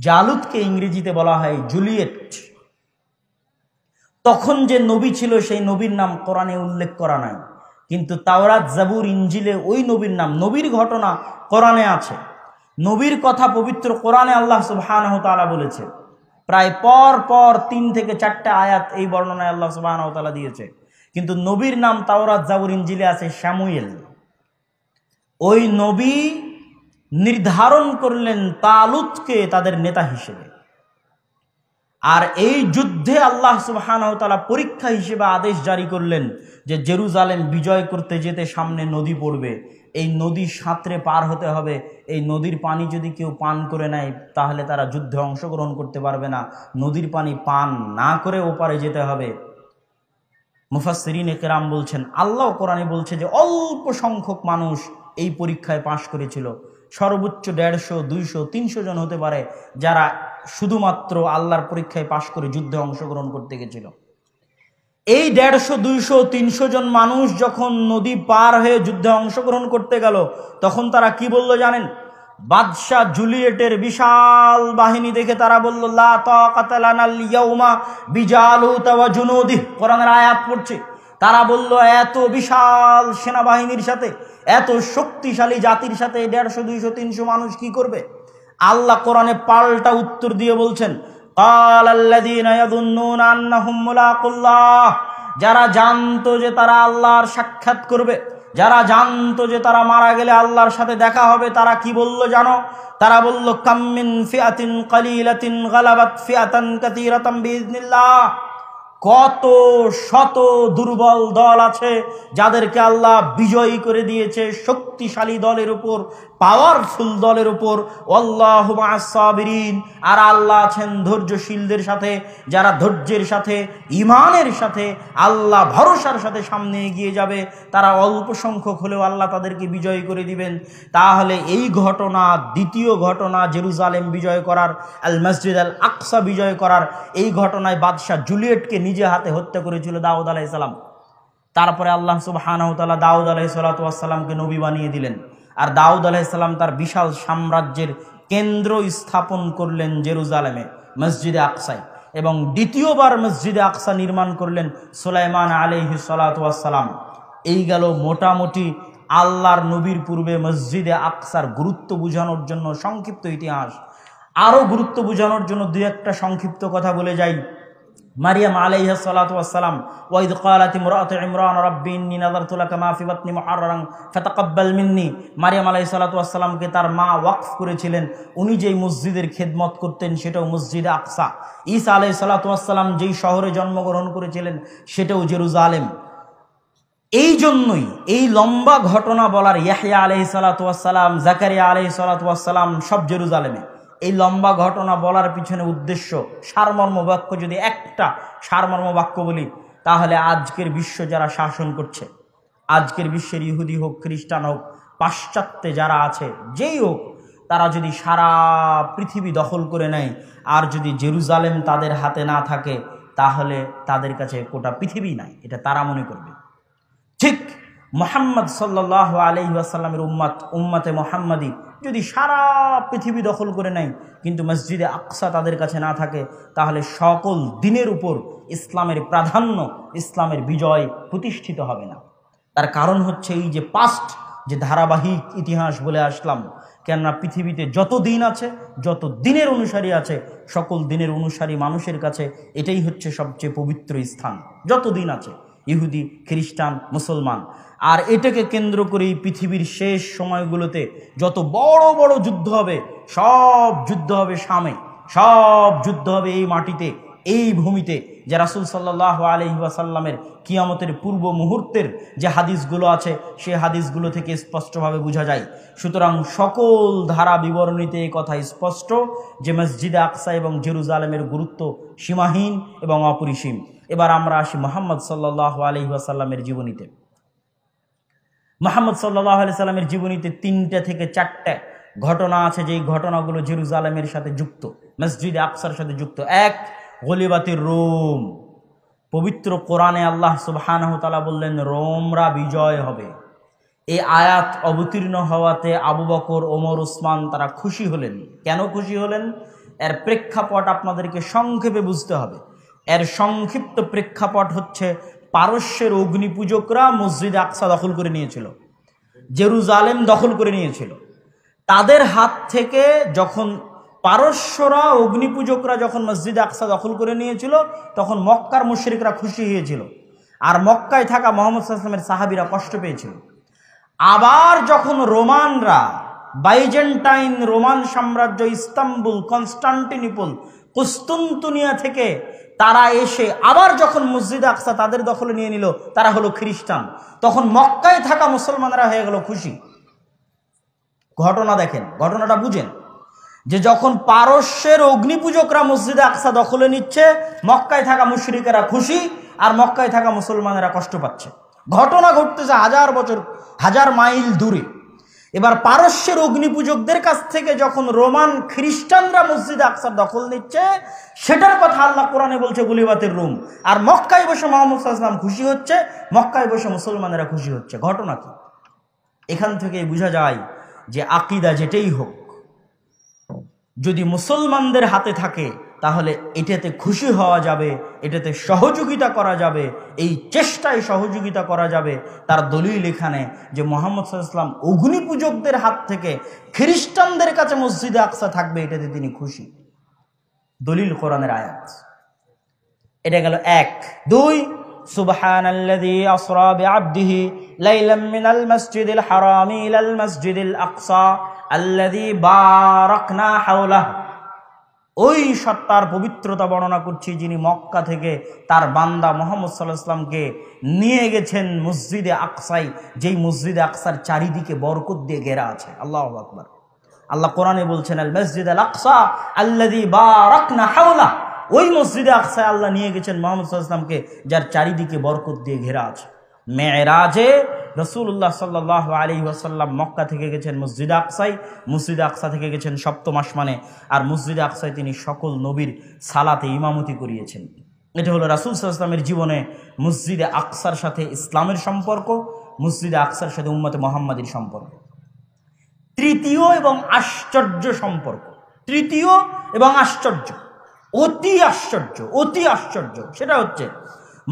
জালুতকে ইংরেজিতে বলা হয় জুলিয়েট। তখন যে নবী ছিল সেই নবীর নাম কোরআনে উল্লেখ করা নাই, কিন্তু তাওরাত, জাবুর, ইনজিলে ওই নবীর নাম, নবীর ঘটনা কোরআনে আছে। নবীর কথা পবিত্র কোরআনে আল্লাহ সুবহানাহু ওয়া তাআলা বলেছে। প্রায় পর পর 3 থেকে 4টা আয়াত এই বর্ণনায় আল্লাহ সুবহানাহু ওয়া তাআলা দিয়েছে, কিন্তু নবীর নাম তাওরাত, জাবুর, ইনজিলে আছে শামুয়েল। ওই নবী নির্ধারণ করলেন তালুতকে তাদের নেতা হিসেবে। আর এই যুদ্ধে আল্লাহ সুবহানাহু ওয়া তাআলা পরীক্ষা হিসেবে আদেশ জারি করলেন যে জেরুজালেম বিজয় করতে যেতে সামনে নদী পড়বে, এই নদী সাঁতরে পার হতে হবে। এই নদীর পানি যদি কেউ পান করে নেয় তাহলে তারা যুদ্ধে অংশগ্রহণ করতে পারবে না, নদীর পানি পান না করে ওপারে যেতে হবে। মুফাসসিরিনে কেরাম বলছেন, আল্লাহ কোরআনে বলছে যে অল্প সংখ্যক মানুষ এই পরীক্ষায় পাশ করেছিল। সর্বোচ্চ 150, 200, 300 জন হতে পারে যারা শুধুমাত্র আল্লাহর পরীক্ষায় পাশ করে যুদ্ধে অংশগ্রহণ করতে গেছিল। এই 150, 200, 300 জন মানুষ যখন নদী পার হয়ে যুদ্ধে অংশগ্রহণ করতে গেল, তখন তারা কি বলল জানেন? বাদশাহ জুলিয়েটের বিশাল বাহিনী দেখে তারা বলল, লা তাকাতা লানাল ইয়াউমা বিজালুত ওয়া জুনুদিহি। কোরআনের আয়াত পড়ছে। তারা বলল, এত বিশাল সেনাবাহিনীর সাথে, এত শক্তিশালী জাতির সাথে 150, 200, 300 মানুষ কি করবে? আল্লাহ কোরআনে পাল্টা উত্তর দিয়ে বলছেন, ক্বালাল্লাযীনা ইয়াযুন্নুনা আন্নাহুম মুলাকুল্লাহ। যারা জানতো যে তারা আল্লাহর সাক্ষাৎ করবে, যারা জানতো যে তারা মারা গেলে আল্লাহর সাথে দেখা হবে, তারা কি বলল জানো? তারা বলল, কাম মিন ফিআতিন কালিলাতিন গালাবাত ফিআতান কাসীরাতাম বিইজনিল্লাহ। কত শত দুর্বল দল আছে যাদেরকে আল্লাহ বিজয়ী করে দিয়েছে শক্তিশালী দলের উপর, পাওয়ারফুল দলের উপর। আল্লাহু মা'আস সাবিরিন। আর আল্লাহ আছেন ধৈর্যশীলদের সাথে, যারা ধৈর্যের সাথে, ঈমানের সাথে, আল্লাহ ভরসার সাথে সামনে এগিয়ে যাবে, তারা অল্প সংখ্যক হলেও আল্লাহ তাদেরকে বিজয়ী করে দিবেন। তাহলে এই ঘটনা, দ্বিতীয় ঘটনা জেরুজালেম বিজয় করার, আল মসজিদ আল আকসা বিজয় করার, এই ঘটনায় বাদশাহ জুলিয়েটকে নিজে হাতে হত্যা করেছিল দাউদ আলাইহিস সালাম। তারপরে আল্লাহ সুবহানাহু ওয়া তাআলা দাউদ আলাইহিস সালামকে নবী বানিয়ে দিলেন। আর দাউদ আলাইহিস সালাম তার বিশাল সাম্রাজ্যের কেন্দ্র স্থাপন করলেন জেরুজালেমে, মসজিদে আকসায়। এবং দ্বিতীয়বার মসজিদে আকসা নির্মাণ করলেন সুলাইমান আলাইহিস সালাম। এই গেল মোটামুটি আল্লাহর নবীর পূর্বে মসজিদে আকসার গুরুত্ব বোঝানোর জন্য সংক্ষিপ্ত ইতিহাস। আরও গুরুত্ব বোঝানোর জন্য 2-1টা সংক্ষিপ্ত কথা বলে যাই। মারিয়াম আলাইহিস সালাতু ওয়াস সালাম, ওয়া ইয ক্বালাত ইমরাতু ইমরান রাব্বি ইন্নী নাযারতু লাকা মা ফি বাতনি মুহাররারান ফাতাকাব্বাল মিন্নি। মারিয়াম আলাইহিস সালাতু ওয়াস সালামকে তার মা ওয়াকফ করেছিলেন। উনি যেই মসজিদের খেদমত করতেন সেটাও মসজিদে আকসা। ঈসা আলাইহিস সালাতু ওয়াস সালাম যেই শহরে জন্মগ্রহণ করেছিলেন সেটাও জেরুজালেম। এই জন্যই এই লম্বা ঘটনা বলার, ইয়াহইয়া আলাইহিস সালাতু ওয়াস সালাম, জাকারিয়া আলাইহিস সালাতু ওয়াস সালাম সব জেরুজালেমে। এই লম্বা ঘটনা বলার পিছনে উদ্দেশ্য, সারমর্ম বাক্য যদি একটা সারমর্ম বাক্য বলি, তাহলে আজকের বিশ্ব যারা শাসন করছে, আজকের বিশ্বের ইহুদি হোক, খ্রিস্টান হোক, পাশ্চাত্যে যারা আছে, যেই হোক, তারা যদি সারা পৃথিবী দখল করে নেয় আর যদি জেরুজালেম তাদের হাতে না থাকে, তাহলে তাদের কাছে গোটা পৃথিবী নাই, এটা তারা মনে করবে। ঠিক মুহাম্মদ সাল্লাল্লাহু আলাইহি ওয়াসাল্লামের উম্মতে মুহাম্মাদি যদি সারা পৃথিবী দখল করে নেয় কিন্তু মসজিদে আকসা তাদের কাছে না থাকে, তাহলে সকল দিনের উপর ইসলামের প্রাধান্য, ইসলামের বিজয় প্রতিষ্ঠিত হবে না। তার কারণ হচ্ছে এই যে পাস্ট, যে ধারাবাহিক ইতিহাস বলে আসলাম। কেননা পৃথিবীতে যত দিন আছে, যত দিনের অনুসারী আছে, সকল দিনের অনুসারী মানুষের কাছে এটাই হচ্ছে সবচেয়ে পবিত্র স্থান। যত দিন আছে, ইহুদি, খ্রিস্টান, মুসলমান। আর এটাকে কেন্দ্র করেই পৃথিবীর শেষ সময়গুলোতে যত বড় বড় যুদ্ধ হবে, সব যুদ্ধ হবে শামে, সব যুদ্ধ হবে এই মাটিতে, এই ভূমিতে। যে রাসূল সাল্লাল্লাহু আলাইহি ওয়াসাল্লামের কিয়ামতের পূর্ব মুহূর্তের যে হাদিসগুলো আছে, সেই হাদিসগুলো থেকে স্পষ্টভাবে বোঝা যায়। সুতরাং সকল ধারা বিবরণীতে এই কথা স্পষ্ট যে মসজিদে আকসা এবং জেরুজালেমের গুরুত্ব সীমাহীন এবং অপরিসীম। এবার আমরা আসি মুহাম্মদ সাল্লাল্লাহু আলাইহি ওয়াসাল্লামের জীবনীতে। মুহাম্মদ সাল্লাল্লাহু আলাইহি ওয়াসাল্লামের জীবনীতে 3টে থেকে 4টে ঘটনা আছে, যেই ঘটনাগুলো জেরুজালেমের সাথে যুক্ত, মসজিদে আকসার সাথে যুক্ত। 1, গলিবাতির রোম। পবিত্র কোরআনে আল্লাহ সুবহানাহু ওয়া তাআলা বললেন রোমরা বিজয় হবে। এই আয়াত অবতীর্ণ হওয়াতে আবু বকর, ওমর, উসমান তারা খুশি হলেন। কেন খুশি হলেন? এর প্রেক্ষাপট আপনাদেরকে সংক্ষেপে বুঝতে হবে। এর সংক্ষিপ্ত প্রেক্ষাপট হচ্ছে, পারস্যের অগ্নিপূজকরা মসজিদে আকসা দখল করে নিয়েছিল, জেরুজালেম দখল করে নিয়েছিল। তাদের হাত থেকে যখন পারস্যরা অগ্নিপূজকরা যখন মসজিদে আকসা দখল করে নিয়েছিল, তখন মক্কার মুশরিকরা খুশি হয়েছিল, আর মক্কায় থাকা মুহাম্মদ সাল্লাল্লাহু আলাইহি ওয়াসাল্লামের সাহাবীরা কষ্ট পেয়েছিল। আবার যখন রোমানরা, বাইজেন্টাইন রোমান সাম্রাজ্য, ইস্তাম্বুল, কনস্টান্টিনোপল, কুস্তুনতুনিয়া থেকে তারা এসে আবার যখন মসজিদে আকসা তাদের দখলে নিয়ে নিল, তারা হলো খ্রিস্টান, তখন মক্কায় থাকা মুসলমানরা হয়ে গেল খুশি। ঘটনা দেখেন, ঘটনাটা বুঝেন, যে যখন পারস্যের অগ্নিপূজকরা মসজিদে আকসা দখলে নিচ্ছে, মক্কায় থাকা মুশরিকেরা খুশি, আর মক্কায় থাকা মুসলমানেরা কষ্ট পাচ্ছে। ঘটনা ঘটতেছে হাজার বছর, হাজার মাইল দূরে। এবার পারস্যের অগ্নিপূজকদের কাছ থেকে যখন রোমান খ্রিস্টানরা মসজিদে আকসার দখল নিচ্ছে, সেটার কথা আল্লাহ কোরআনে বলছে গুলিবাতের রুম, আর মক্কায় বসে মুহাম্মদ সাল্লাল্লাহু আলাইহি ওয়াসাল্লাম খুশি হচ্ছে, মক্কায় বসে মুসলমানেরা খুশি হচ্ছে। ঘটনা কি? এখান থেকে বোঝা যায় যে আকীদা যেটাই হোক, যদি মুসলমানদের হাতে থাকে তাহলে এটাতে খুশি হওয়া যাবে, এটাতে সহযোগিতা করা যাবে, এই চেষ্টায় সহযোগিতা করা যাবে। তার দলিল এখানে যে মুহাম্মদ সাল্লাল্লাহু আলাইহি ওয়াসাল্লাম অগ্নিপূজকদের হাত থেকে খ্রিস্টানদের কাছে মসজিদে আকসা থাকবে, এটাতে তিনি খুশি। দলিল কোরআনের আয়াত। এটা গেল এক। দুই, সুবহানাল্লাযী আসরা বিআবদিহি লাইলাম মিনাল মাসজিদিল হারামি ইলাল মাসজিদিল আকসা আল্লাযী বারাকনা হাওলাহু। ওই সত্তার পবিত্রতা বর্ণনা করছি, যিনি মক্কা থেকে তার বান্দা মুহাম্মদ সাল্লাল্লাহু আলাইহি ওয়াসাল্লামকে নিয়ে গেছেন মসজিদে আকসায়, যেই মসজিদে আকসার চারিদিকে বরকত দিয়ে ঘেরা আছে। আল্লাহু আকবার। আল্লাহ কোরআনে বলছেন, আল মসজিদুল আকসা আল্লাযী বারাকনা হাওলাহু। ওই মসজিদে আকসায় আল্লাহ নিয়ে গেছেন মুহাম্মদ সাল্লাল্লাহু আলাইহি ওয়াসাল্লামকে, যার চারিদিকে বরকত দিয়ে ঘেরা আছে। মেরাজে রাসূলুল্লাহ সাল্লাল্লাহু আলাইহি ওয়াসাল্লাম মক্কা থেকে গেছেন মসজিদে আকসায়, মসজিদে আকসা থেকে গেছেন সপ্তম আসমানে, আর মসজিদে আকসায় তিনি সকল নবীর সালাতে ইমামতি করিয়েছেন। এটা হলো রাসূল সাল্লাল্লাহু আলাইহি ওয়াসাল্লামের জীবনে মসজিদে আকসার সাথে ইসলামের সম্পর্ক, মসজিদে আকসার সাথে উম্মতে মুহাম্মাদীর সম্পর্ক। তৃতীয় এবং আশ্চর্য সম্পর্ক, তৃতীয় এবং আশ্চর্য, অতি আশ্চর্য, অতি আশ্চর্য, সেটা হচ্ছে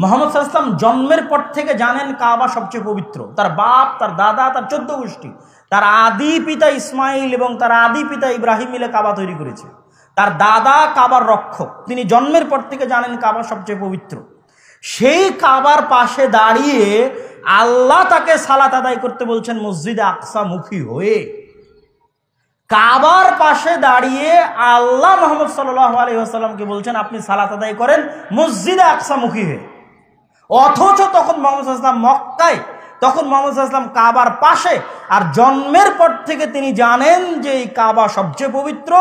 মুহাম্মদ সাল্লাল্লাহু আলাইহি ওয়াসাল্লাম জন্মের পর থেকে জানেন কাবা সবচেয়ে পবিত্র। তার বাপ, তার দাদা, তার 14 গোষ্ঠী, তার আদি পিতা ইসমাইল এবং তার আদি পিতা ইব্রাহিম মিলে কাবা তৈরি করেছে। তার দাদা কাবার রক্ষক, তিনি জন্মের পর থেকে জানেন কাবা সবচেয়ে পবিত্র। সেই কাবার পাশে দাঁড়িয়ে আল্লাহ তাকে সালাত আদায় করতে বলছেন মসজিদে আকসা মুখী হয়ে। কাবার পাশে দাঁড়িয়ে আল্লাহ মুহাম্মদ সাল্লাল্লাহু আলাইহি ওয়াসাল্লামকে বলছেন আপনি সালাত আদায় করেন মসজিদে আকসা মুখী হয়ে। অথচ তখন মুহাম্মদ সাল্লাল্লাহু আলাইহি ওয়াসাল্লাম মক্কায়, তখন মুহাম্মদ সাল্লাল্লাহু আলাইহি ওয়াসাল্লাম কাবার পাশে, আর জন্মের পর থেকে তিনি জানেন যে এই কাবা সবচেয়ে পবিত্র,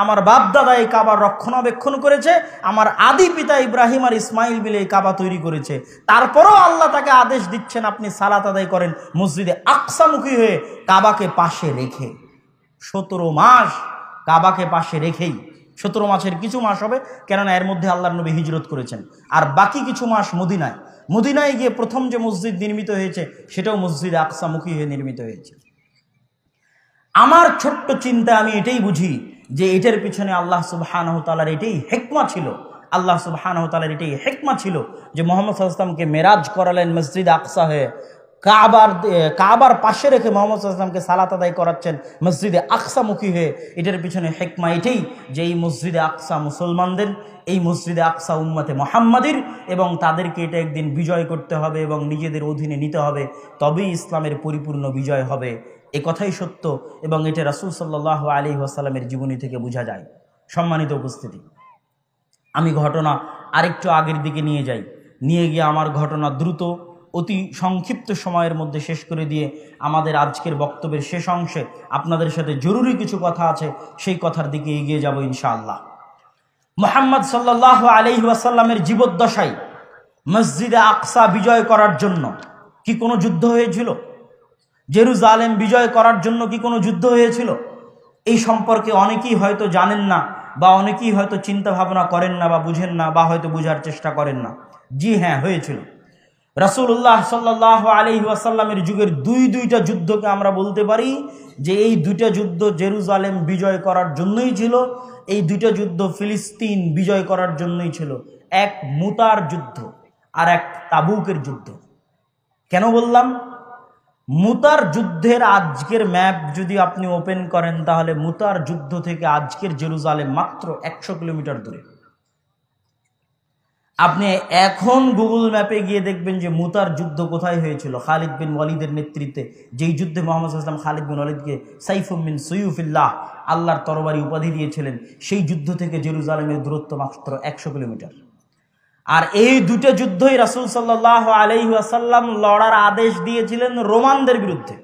আমার বাপ দাদা এই কাবার রক্ষণাবেক্ষণ করেছে, আমার আদি পিতা ইব্রাহিম আর ইসমাইল মিলে এই কাবা তৈরি করেছে। তারপরও আল্লাহ তাকে আদেশ দিচ্ছেন আপনি সালাত আদায় করেন মসজিদে আকসামুখী হয়ে, কাবাকে পাশে রেখে। 17 মাস কাবাকে পাশে রেখেই, 17 মাসের কিছু মাস হবে, কেননা এর মধ্যে আল্লাহর নবী হিজরত করেছেন, আর বাকি কিছু মাস মদিনায়। মদিনায় গিয়ে প্রথম যে মসজিদ নির্মিত হয়েছে সেটাও মসজিদে আকসামুখী হয়ে নির্মিত হয়েছে। আমার ছোট্ট চিন্তা আমি এটাই বুঝি যে এটার পিছনে আল্লাহ সুবহানাহু তাআলার এটাই হিকমা ছিল, আল্লাহ সুবহানাহু তাআলার এটাই হিকমা ছিল যে মুহাম্মদ সাল্লাল্লাহু আলাইহি ওয়াসাল্লামকে মেরাজ করালেন মসজিদে আকসা হয়ে, কাবার পাশে রেখে মুহাম্মদ সাল্লাল্লাহু আলাইহি ওয়াসাল্লামকে সালাত আদায় করাচ্ছেন মসজিদে আকসামুখী হয়ে। এটার পিছনে হিকমা এটাই যে এই মসজিদে আকসা মুসলমানদের, এই মসজিদে আকসা উম্মতে মুহাম্মাদির, এবং তাদেরকে এটা একদিন বিজয় করতে হবে এবং নিজেদের অধীনে নিতে হবে, তবেই ইসলামের পরিপূর্ণ বিজয় হবে। এ কথাই সত্য, এবং এটা রাসূল সাল্লাল্লাহু আলাইহি ওয়াসাল্লামের জীবনী থেকে বোঝা যায়। সম্মানিত উপস্থিতি, আমি ঘটনা আরেকটু আগের দিকে নিয়ে গিয়ে আমার ঘটনা দ্রুত অতি সংক্ষিপ্ত সময়ের মধ্যে শেষ করে দিয়ে আমাদের আজকের বক্তব্যের শেষ অংশে আপনাদের সাথে জরুরি কিছু কথা আছে, সেই কথার দিকে এগিয়ে যাব ইনশাআল্লাহ। মুহাম্মদ সাল্লাল্লাহু আলাইহি ওয়াসাল্লামের জীবদ্দশায় মসজিদে আকসা বিজয় করার জন্য কি কোনো যুদ্ধ হয়েছিল? জেরুজালেম বিজয় করার জন্য কি কোনো যুদ্ধ হয়েছিল? এই সম্পর্কে অনেকেই হয়তো জানেন না, বা অনেকেই হয়তো চিন্তা ভাবনা করেন না, বা বুঝেন না, বা হয়তো বোঝার চেষ্টা করেন না। জি হ্যাঁ, হয়েছিল। রাসূলুল্লাহ সাল্লাল্লাহু আলাইহি ওয়াসাল্লামের যুগের দুইটা যুদ্ধকে আমরা বলতে পারি যে এই দুইটা যুদ্ধ জেরুজালেম বিজয় করার জন্যই ছিল, এই দুইটা যুদ্ধ ফিলিস্তিন বিজয় করার জন্যই ছিল। এক মুতার যুদ্ধ আর এক তাবুকের যুদ্ধ। কেন বললাম? মুতার যুদ্ধের আজকের ম্যাপ যদি আপনি ওপেন করেন তাহলে মুতার যুদ্ধ থেকে আজকের জেরুজালেম মাত্র 100 কিলোমিটার দূরে। আপনি এখন গুগল ম্যাপে গিয়ে দেখবেন যে মুতার যুদ্ধ কোথায় হয়েছিল। খালিদ বিন ওয়ালিদের নেতৃত্বে, যেই যুদ্ধে মোহাম্মদ সাল্লাল্লাহু আলাইহি ওয়াসাল্লাম খালিদ বিন ওয়ালিদকে সাইফুম মিন সুয়ুফিল্লাহ, আল্লাহর তরবারি উপাধি দিয়েছিলেন, সেই যুদ্ধ থেকে জেরুজালেমের দূরত্ব মাত্র 100 কিলোমিটার। আর এই দুটো যুদ্ধই রাসূল সাল্লাল্লাহু আলাইহি ওয়াসাল্লাম লড়ার আদেশ দিয়েছিলেন রোমানদের বিরুদ্ধে।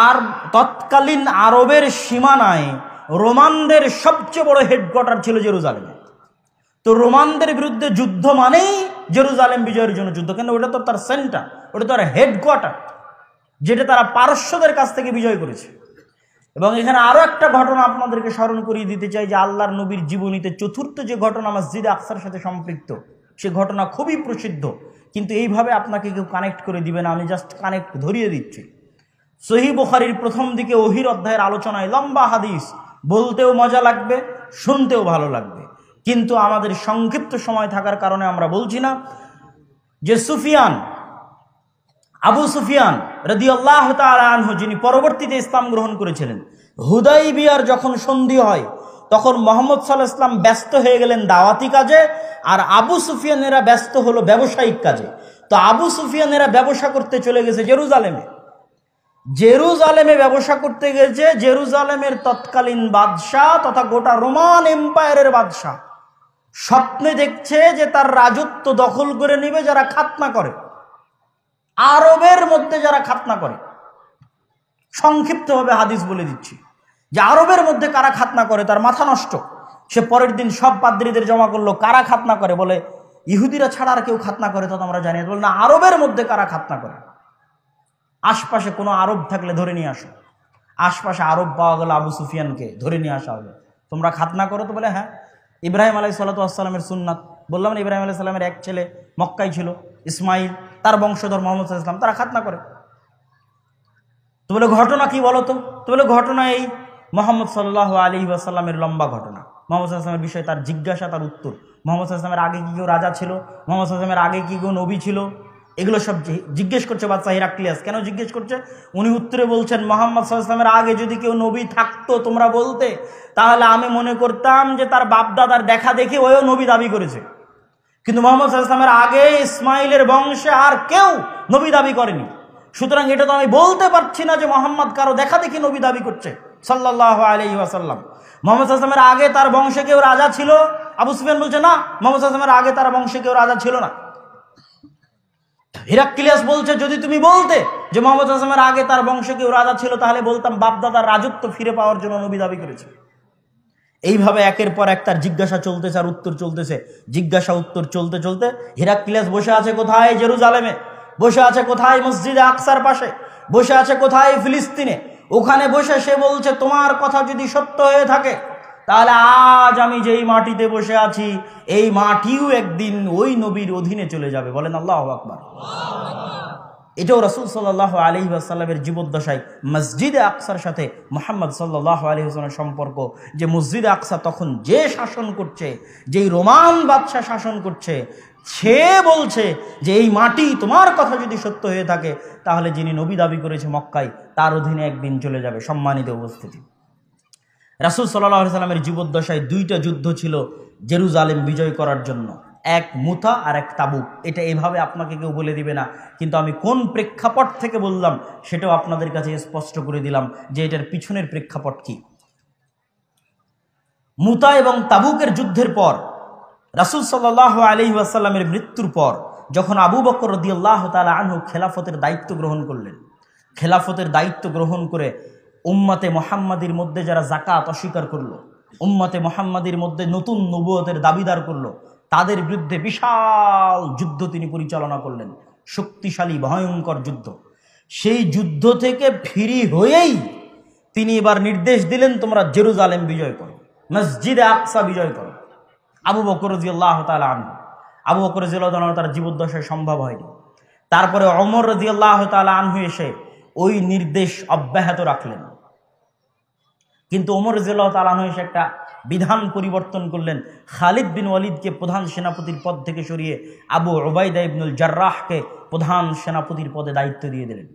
আর তৎকালীন আরবের সীমানায় রোমানদের সবচেয়ে বড় হেডকোয়ার্টার ছিল জেরুজালেমে। তো রোমানদের বিরুদ্ধে যুদ্ধ মানেই জেরুজালেম বিজয়ের জন্য যুদ্ধ, কেন ওটা তো তার সেন্টার, ওটা তার হেডকোয়ার্টার, যেটা তারা পারস্যদের কাছ থেকে বিজয় করেছে। এবং এখানে আরো একটা ঘটনা আপনাদেরকে স্মরণ করিয়ে দিতে চাই যে আল্লাহর নবীর জীবনীতে চতুর্থ যে ঘটনা মসজিদে আকসার সাথে সম্পৃক্ত, সে ঘটনা খুবই প্রসিদ্ধ, কিন্তু এইভাবে আপনাকে কেউ কানেক্ট করে দিবে না, আমি জাস্ট কানেক্ট ধরিয়ে দিচ্ছি। সহিহ বুখারীর প্রথম দিকে ওহীর অধ্যায়ের আলোচনায় লম্বা হাদিস, বলতেও মজা লাগবে, শুনতেও ভালো লাগবে, কিন্তু আমাদের সংক্ষিপ্ত সময় থাকার কারণে আমরা বলছি না। যে আবু সুফিয়ান রাদিয়াল্লাহু তাআলা আনহু, যিনি পরবর্তীতে ইসলাম গ্রহণ করেছিলেন, হুদাইবিয়ার যখন সন্ধি হয় তখন মুহাম্মদ সাল্লাল্লাহু আলাইহি ওয়াসাল্লাম ব্যস্ত হয়ে গেলেন দাওয়াতি কাজে, আর আবু সুফিয়ানেরা ব্যস্ত হলো ব্যবসায়িক কাজে। তো আবু সুফিয়ানেরা ব্যবসা করতে চলে গেছে জেরুজালেমে ব্যবসা করতে গেছে। জেরুজালেমের তৎকালীন বাদশাহ তথা গোটা রোমান এম্পায়ারের বাদশাহ স্বপ্নে দেখছে যে তার রাজত্ব দখল করে নেবে যারা খাতনা করে, আরবের মধ্যে যারা খাতনা করে। সংক্ষিপ্তভাবে হাদিস বলে দিচ্ছি যে আরবের মধ্যে কারা খাতনা করে, তার মাথা নষ্ট। সে পরের দিন সব পাদ্রীদের জমা করলো, কারা খাতনা করে, বলে ইহুদিরা ছাড়া আর কেউ খাতনা করে তো আমরা জানি, বল না আরবের মধ্যে কারা খাতনা করে, আশপাশে কোনো আরব থাকলে ধরে নিয়ে আসো। আশপাশে আরব পাওয়া গেল, আবু সুফিয়ানকে ধরে নিয়ে আসা হলো, তোমরা খাতনা করো তো? বলে হ্যাঁ, ইব্রাহিম আলাইহিস সালাতু ওয়াস সালামের সুন্নাত, বললাম না ইব্রাহিম আলাইহিস সালামের এক ছেলে মক্কায় ছিল ইসমাইল, তার বংশধর মুহাম্মদ সাল্লাল্লাহু আলাইহি ওয়াসাল্লাম, তারা খাতনা করে। তো বলে ঘটনা কি বলো তো? বলে ঘটনা এই মুহাম্মদ সাল্লাল্লাহু আলাইহি ওয়াসাল্লামের লম্বা ঘটনা, মুহাম্মদ সাল্লাল্লাহু আলাইহি ওয়াসাল্লামের বিষয়ে তার জিজ্ঞাসা, তার উত্তর, মুহাম্মদ সাল্লাল্লাহু আলাইহি ওয়াসাল্লামের আগে কি কেউ রাজা ছিল, মুহাম্মদ সাল্লাল্লাহু আলাইহি ওয়াসাল্লামের আগে কি কেউ নবী ছিল, এগুলো সব জিজ্ঞেস করছে বাদশা হিরাক্লিয়াস। কেন জিজ্ঞেস করছে? উনি উত্তরে বলছেন, মুহাম্মদ সাল্লাল্লাহু আলাইহি ওয়াসাল্লামের আগে যদি কেউ নবী থাকতো তোমরা বলতে, তাহলে আমি মনে করতাম যে তার বাপদাদার দেখা দেখে ওও নবী দাবি করেছে, কিন্তু মুহাম্মদ সাল্লাল্লাহু আলাইহি ওয়াসাল্লামের আগে ইসমাইলের বংশে আর কেউ নবী দাবি করেনি। সুতরাং এটা তো আমি বলতে পারছি না যে মুহাম্মদ কারো দেখা দেখি নবী দাবি করছে সাল্লাল্লাহু আলাইহি ওয়াসাল্লাম। মুহাম্মদ সাল্লাল্লাহু আলাইহি ওয়াসাল্লামের আগে তার বংশে কেউ রাজা ছিল? আবু সুফিয়ান বলছে না, মুহাম্মদ সাল্লাল্লাহু আলাইহি ওয়াসাল্লামের আগে তার বংশে কেউ রাজা ছিল না। হিরাক্লিয়াস বলছে যদি তুমি বলতে যে মুহাম্মদ সাল্লাল্লাহু আলাইহি ওয়াসাল্লামের আগে তার বংশে কেউ রাজা ছিল, তাহলে বলতাম বাপদাদার রাজত্ব ফিরে পাওয়ার জন্য নবী দাবি করেছে। এইভাবে একের পর এক তার জিজ্ঞাসা চলতেছে আর উত্তর চলতেছে, জিজ্ঞাসা উত্তর চলতে চলতে হিরাক্লিয়াস বসে আছে কোথায়? জেরুজালেমে। বসে আছে কোথায়? মসজিদে আকসার পাশে। বসে আছে কোথায়? ফিলিস্তিনে। ওখানে বসে সে বলছে তোমার কথা যদি সত্য হয়ে থাকে তাহলে আজ আমি যেই মাটিতে বসে আছি এই মাটিও একদিন ওই নবীর অধীনে চলে যাবে। বলেন আল্লাহু আকবার। এটাও রাসূল সাল্লাল্লাহু আলাইহি ওয়াসাল্লামের জীবদ্দশায় মসজিদে আকসার সাথে মুহাম্মদ সাল্লাল্লাহু আলাইহি ওয়াসাল্লামের সম্পর্ক, যে মসজিদে আকসা তখন যে শাসন করছে, যেই রোমান বাদশাহ শাসন করছে, সে বলছে যে এই মাটি তোমার কথা যদি সত্য হয়ে থাকে তাহলে যিনি নবী দাবি করেছে মক্কায় তার অধীনে একদিন চলে যাবে। সম্মানিত উপস্থিতি, রাসূল সাল্লাল্লাহু আলাইহি ওয়াসাল্লামের জীবদ্দশায় দুইটা যুদ্ধ ছিল জেরুজালেম বিজয় করার জন্য, এক মুতা আর এক তাবুক। এটা এভাবে আপনাকে কেউ বলে দিবে না, কিন্তু আমি কোন প্রেক্ষাপট থেকে বললাম সেটাও আপনাদের কাছে স্পষ্ট করে দিলাম যে এটার পিছনের প্রেক্ষাপট কি। মুতা এবং তাবুকের যুদ্ধের পর রাসূল সাল্লাল্লাহু আলাইহি ওয়াসাল্লামের মৃত্যুর পর যখন আবু বকর রাদিয়াল্লাহু তাআলা আনহু খেলাফতের দায়িত্ব গ্রহণ করলেন, খেলাফতের দায়িত্ব গ্রহণ করে উম্মতে মুহাম্মাদির মধ্যে যারা যাকাত অস্বীকার করলো, উম্মতে মুহাম্মাদির মধ্যে নতুন নবুয়তের দাবিদার করলো, তাদের বিরুদ্ধে বিশাল যুদ্ধ তিনি পরিচালনা করলেন, শক্তিশালী ভয়ঙ্কর যুদ্ধ। সেই যুদ্ধ থেকে ফিরি হয়েই তিনি এবার নির্দেশ দিলেন তোমরা জেরুজালেম বিজয় করো, মসজিদে আকসা বিজয় করো। আবু বকর রাদিয়াল্লাহু তাআলা আনহু, আবু বকর রাদিয়াল্লাহু তাআলা তার জীবদ্দশায় সম্ভব হয়নি। তারপরে ওমর রাদিয়াল্লাহু তাআলা আনহু এসে ওই নির্দেশ অব্যাহত রাখলেন। কিন্তু ওমর রাদিয়াল্লাহু তাআলা আনহু এসে একটা বিধান পরিবর্তন করলেন। খালিদ বিন ওয়ালিদকে প্রধান সেনাপতির পদ থেকে সরিয়ে আবু উবাইদা ইবনুল জাররাহকে প্রধান সেনাপতির পদে দায়িত্ব দিয়ে দিলেন।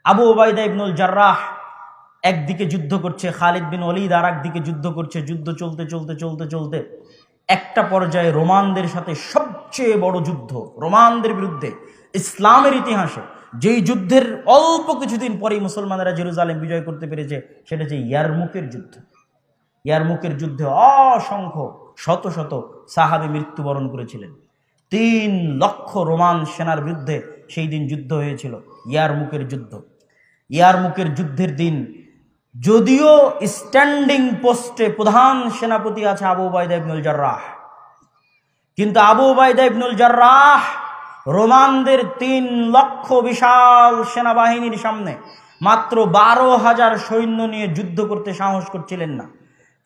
আবু উবাইদা ইবনুল জাররাহ একদিকে যুদ্ধ করছে, খালিদ বিন ওয়ালিদ আর একদিকে যুদ্ধ করছে। যুদ্ধ চলতে চলতে চলতে চলতে একটা পর্যায়ে রোমানদের সাথে সবচেয়ে বড় যুদ্ধ, রোমানদের বিরুদ্ধে ইসলামের ইতিহাসে যেই যুদ্ধের অল্প কিছুদিন পরেই মুসলমানেরা জেরুজালেম বিজয় করতে পেরেছে, সেটা হচ্ছে ইয়ারমুকের যুদ্ধ। ইয়ারমুকের যুদ্ধে অসংখ্য শত শত সাহাবী মৃত্যুবরণ করেছিলেন। 3 লক্ষ রোমান সেনার বিরুদ্ধে সেই দিন যুদ্ধ হয়েছিল, ইয়ারমুকের যুদ্ধ। ইয়ারমুকের যুদ্ধের দিন যদিও স্ট্যান্ডিং পোস্টে প্রধান সেনাপতি আছে আবু উবাইদা ইবনুল জাররাহ, কিন্তু আবু উবাইদা ইবনুল জাররাহ রোমানদের 3 লক্ষ বিশাল সেনাবাহিনীর সামনে মাত্র 12,000 সৈন্য নিয়ে যুদ্ধ করতে সাহস করছিলেন না।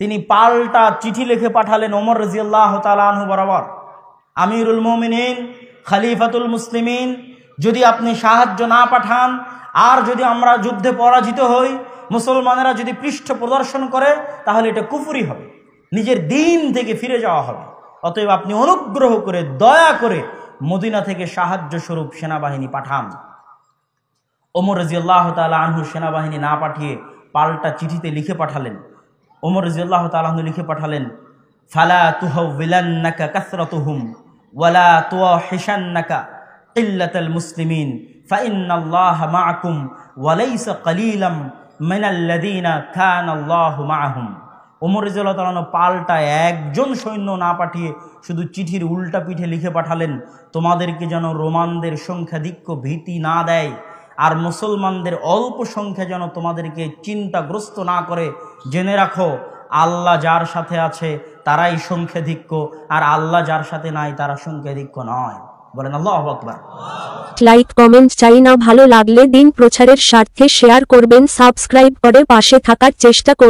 তিনি পাল্টা চিঠি লিখে পাঠালেন ওমর রাদিয়াল্লাহু তাআলা আনহু বরাবর, আমিরুল মুমিনিন, খলিফাতুল মুসলিমিন, যদি আপনি সাহায্য না পাঠান আর যদি আমরা যুদ্ধে পরাজিত হই, মুসলমানেরা যদি পৃষ্ঠ প্রদর্শন করে, তাহলে এটা কুফরি হবে, নিজের দিন থেকে ফিরে যাওয়া হবে। অতএব আপনি অনুগ্রহ করে দয়া করে মদিনা থেকে সাহায্য স্বরূপ সেনাবাহিনী পাঠান। ওমর রাদিয়াল্লাহু তাআলা আনহু সেনাবাহিনী না পাঠিয়ে পাল্টা চিঠিতে লিখে পাঠালেন। ওমর রাদিয়াল্লাহু তাআলা আনহু লিখে পাঠালেন, ফালা তুহাওবিলান্নাকা কাসরাতুহুম ওয়ালা তুওয়াহিশান্নাকা কিল্লাতাল মুসলিমিন ফাইন্নাল্লাহা মাআকুম ওয়া লাইসা কালিলাম মিনাল্লাযীনা কানাল্লাহু মাআহুম। ওমর রাদিয়াল্লাহু তাআলা আনহু পাল্টা একজন সৈন্য না পাঠিয়ে শুধু চিঠির উল্টা পিঠে লিখে পাঠালেন, তোমাদেরকে যেন রোমানদের সংখ্যাধিক্য ভীতি না দেয়, আর মুসলমানদের অল্প সংখ্যা যেন তোমাদেরকে চিন্তাগ্রস্ত না করে। জেনে রাখো, আল্লাহ যার সাথে আছে তারাই সংখ্যাধিক্য, আর আল্লাহ যার সাথে নাই তারা সংখ্যাধিক্য নয়। বলেন আল্লাহু আকবার। লাইক কমেন্ট চাই না, ভালো লাগলে দিন প্রচারের স্বার্থে শেয়ার করবেন, সাবস্ক্রাইব করে পাশে থাকার চেষ্টা করবেন।